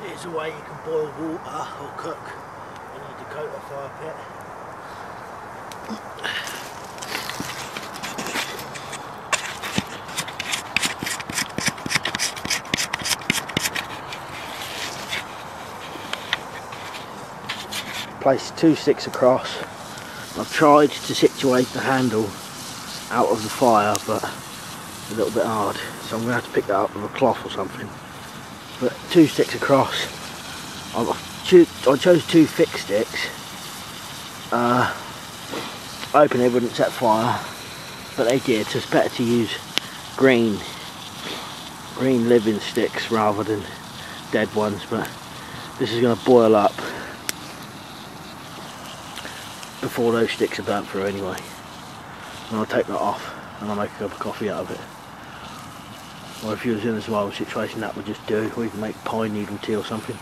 Here's a way you can boil water or cook in your Dakota fire pit. Place 2 sticks across. I've tried to situate the handle out of the fire, but it's a little bit hard, so I'm going to have to pick that up with a cloth or something. But 2 sticks across. I chose 2 thick sticks, hoping they wouldn't set fire, but they did, so it's better to use green living sticks rather than dead ones. But this is going to boil up before those sticks are burnt through anyway. And I'll take that off and I'll make a cup of coffee out of it. Or if you was in a survival situation, that would just do, or you can make pine needle tea or something.